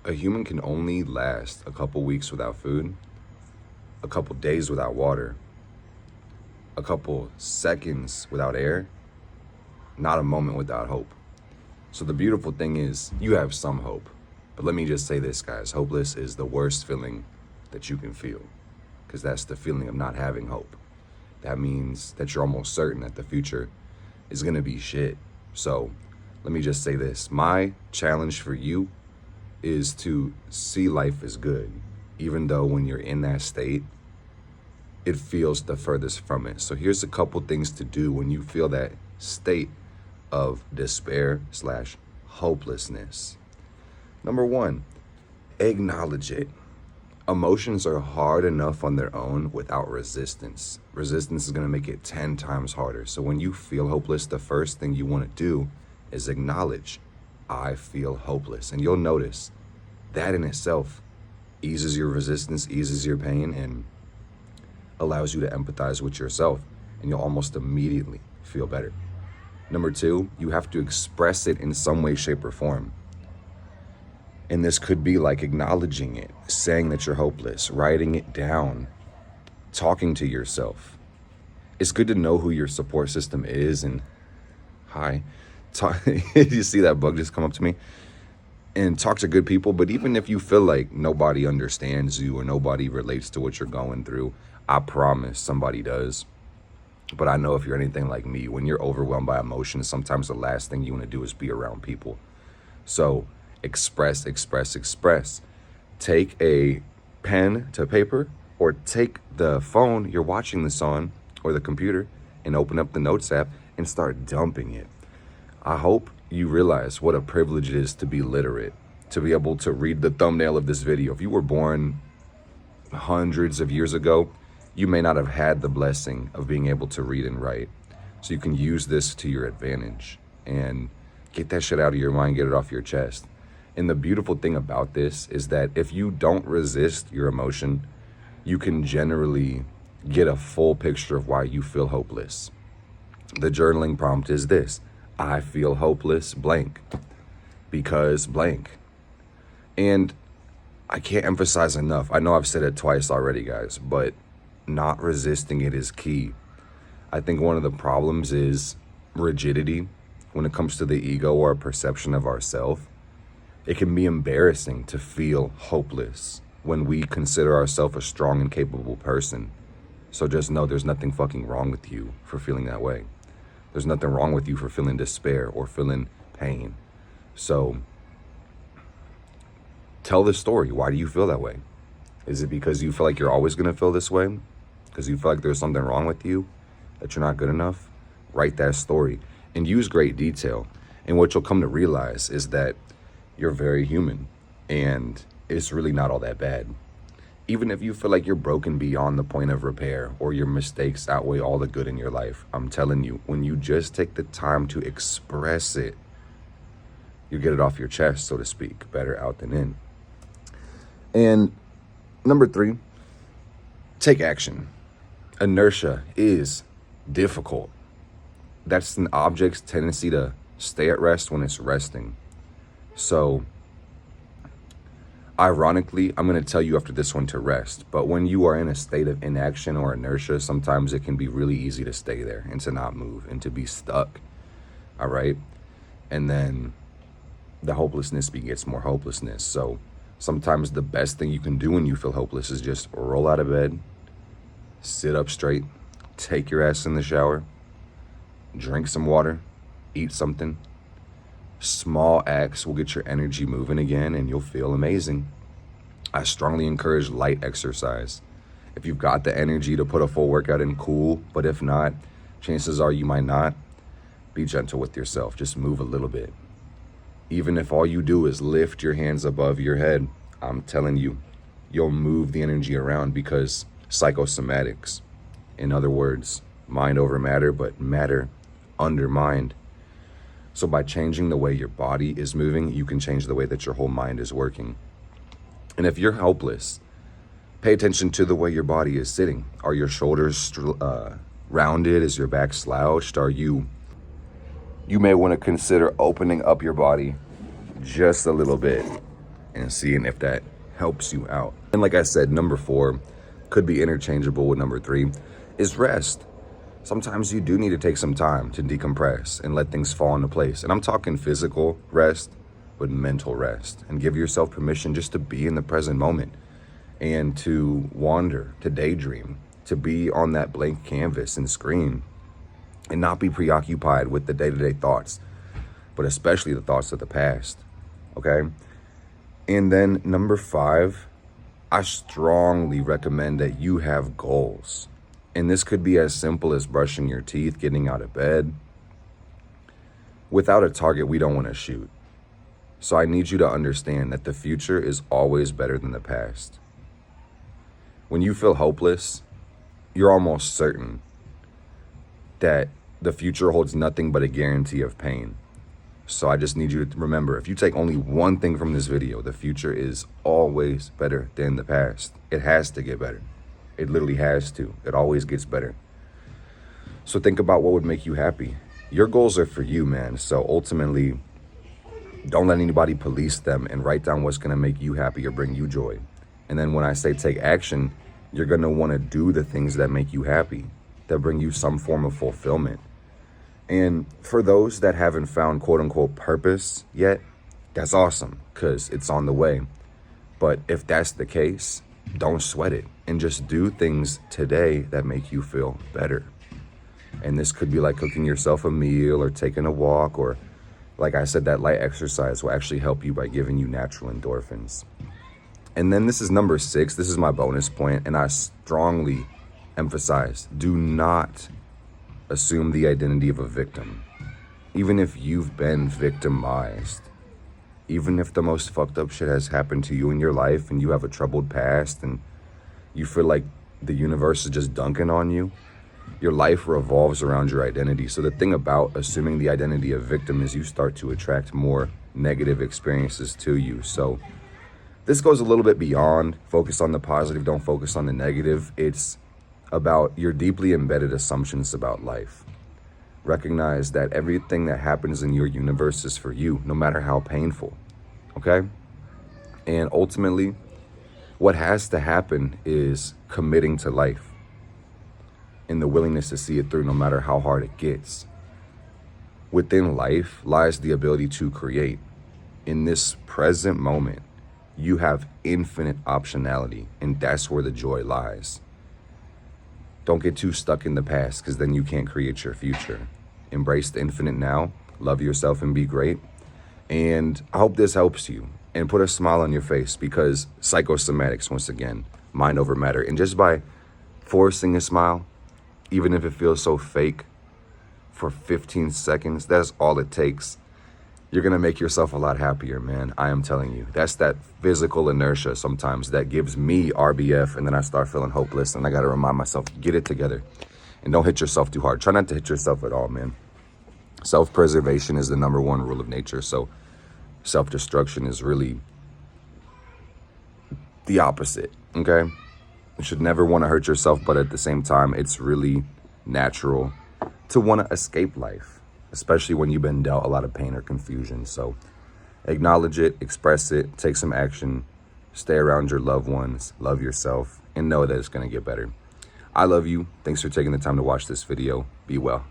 A human can only last a couple weeks without food, a couple days without water, a couple seconds without air, not a moment without hope. So the beautiful thing is you have some hope. But let me just say this, guys. Hopeless is the worst feeling that you can feel, because that's the feeling of not having hope. That means that you're almost certain that the future is going to be shit. So let me just say this. My challenge for you is to see life as good, even though when you're in that state, it feels the furthest from it. So here's a couple things to do when you feel that state of despair slash hopelessness. Number one, acknowledge it. Emotions are hard enough on their own without resistance. Resistance is going to make it 10 times harder. So when you feel hopeless, the first thing you want to do is acknowledge, I feel hopeless. And you'll notice that in itself eases your resistance, eases your pain, and allows you to empathize with yourself. And you'll almost immediately feel better. Number two, you have to express it in some way, shape, or form. And this could be like acknowledging it, saying that you're hopeless, writing it down, talking to yourself. It's good to know who your support system is. And you see that bug just come up to me? And talk to good people. But even if you feel like nobody understands you or nobody relates to what you're going through, I promise somebody does. But I know if you're anything like me, when you're overwhelmed by emotions, sometimes the last thing you want to do is be around people. So express. Take a pen to paper, or take the phone you're watching this on or the computer and open up the notes app and start dumping it. I hope you realize what a privilege it is to be literate, to be able to read the thumbnail of this video. If you were born hundreds of years ago, you may not have had the blessing of being able to read and write. So you can use this to your advantage and get that shit out of your mind, get it off your chest. And the beautiful thing about this is that if you don't resist your emotion, you can generally get a full picture of why you feel hopeless. The journaling prompt is this: I feel hopeless, blank, because blank. And I can't emphasize enough. I know I've said it twice already, guys, but not resisting it is key. I think one of the problems is rigidity when it comes to the ego or our perception of ourselves. It can be embarrassing to feel hopeless when we consider ourselves a strong and capable person. So just know there's nothing fucking wrong with you for feeling that way. There's nothing wrong with you for feeling despair or feeling pain. So tell the story. Why do you feel that way? Is it because you feel like you're always going to feel this way? Because you feel like there's something wrong with you, that you're not good enough? Write that story and use great detail. And what you'll come to realize is that you're very human and it's really not all that bad. Even if you feel like you're broken beyond the point of repair or your mistakes outweigh all the good in your life, I'm telling you, when you just take the time to express it, you get it off your chest, so to speak, better out than in. And number three, take action. Inertia is difficult. That's an object's tendency to stay at rest when it's resting. So, ironically, I'm going to tell you after this one to rest. But when you are in a state of inaction or inertia, sometimes it can be really easy to stay there and to not move and to be stuck. All right? And then the hopelessness begets more hopelessness. So sometimes the best thing you can do when you feel hopeless is just roll out of bed, sit up straight, take your ass in the shower, drink some water, eat something. Small acts will get your energy moving again and you'll feel amazing. I strongly encourage light exercise. If you've got the energy to put a full workout in, cool. But if not, chances are you might not. Be gentle with yourself. Just move a little bit. Even if all you do is lift your hands above your head, I'm telling you, you'll move the energy around, because psychosomatics, in other words, mind over matter, but matter under mind. So by changing the way your body is moving, you can change the way that your whole mind is working. And if you're hopeless, pay attention to the way your body is sitting. Are your shoulders rounded? Is your back slouched? You may want to consider opening up your body just a little bit and seeing if that helps you out. And like I said, number 4 could be interchangeable with number 3 is rest. Sometimes you do need to take some time to decompress and let things fall into place. And I'm talking physical rest, but mental rest, and give yourself permission just to be in the present moment and to wander, to daydream, to be on that blank canvas and screen and not be preoccupied with the day-to-day thoughts, but especially the thoughts of the past, okay? And then number 5, I strongly recommend that you have goals. And this could be as simple as brushing your teeth, getting out of bed. Without a target, we don't want to shoot. So I need you to understand that the future is always better than the past. When you feel hopeless, you're almost certain that the future holds nothing but a guarantee of pain. So I just need you to remember, if you take only one thing from this video, the future is always better than the past. It has to get better. It literally has to. It always gets better. So think about what would make you happy. Your goals are for you, man. So ultimately, don't let anybody police them, and write down what's going to make you happy or bring you joy. And then when I say take action, you're going to want to do the things that make you happy, that bring you some form of fulfillment. And for those that haven't found quote unquote purpose yet, that's awesome, because it's on the way. But if that's the case, don't sweat it and just do things today that make you feel better. And this could be like cooking yourself a meal or taking a walk, or like I said, that light exercise will actually help you by giving you natural endorphins. And then this is number 6. This is my bonus point, and I strongly emphasize, do not assume the identity of a victim. Even if you've been victimized, even if the most fucked up shit has happened to you in your life and you have a troubled past and you feel like the universe is just dunking on you, your life revolves around your identity. So the thing about assuming the identity of victim is you start to attract more negative experiences to you. So this goes a little bit beyond focus on the positive, don't focus on the negative. It's about your deeply embedded assumptions about life. Recognize that everything that happens in your universe is for you, no matter how painful, okay? And ultimately, what has to happen is committing to life and the willingness to see it through no matter how hard it gets. Within life lies the ability to create. In this present moment, you have infinite optionality, and that's where the joy lies. Don't get too stuck in the past, because then you can't create your future. Embrace the infinite now, love yourself, and be great. And I hope this helps you and put a smile on your face, because psychosomatics, once again, mind over matter. And just by forcing a smile, even if it feels so fake, for 15 seconds, that's all it takes. You're going to make yourself a lot happier, man. I am telling you. That's that physical inertia sometimes that gives me RBF, and then I start feeling hopeless, and I got to remind myself, get it together. And don't hit yourself too hard. Try not to hit yourself at all, man. Self-preservation is the number 1 rule of nature. So self-destruction is really the opposite, okay? You should never want to hurt yourself, but at the same time, it's really natural to want to escape life, especially when you've been dealt a lot of pain or confusion. So acknowledge it, express it, take some action, stay around your loved ones, love yourself, and know that it's going to get better. I love you. Thanks for taking the time to watch this video. Be well.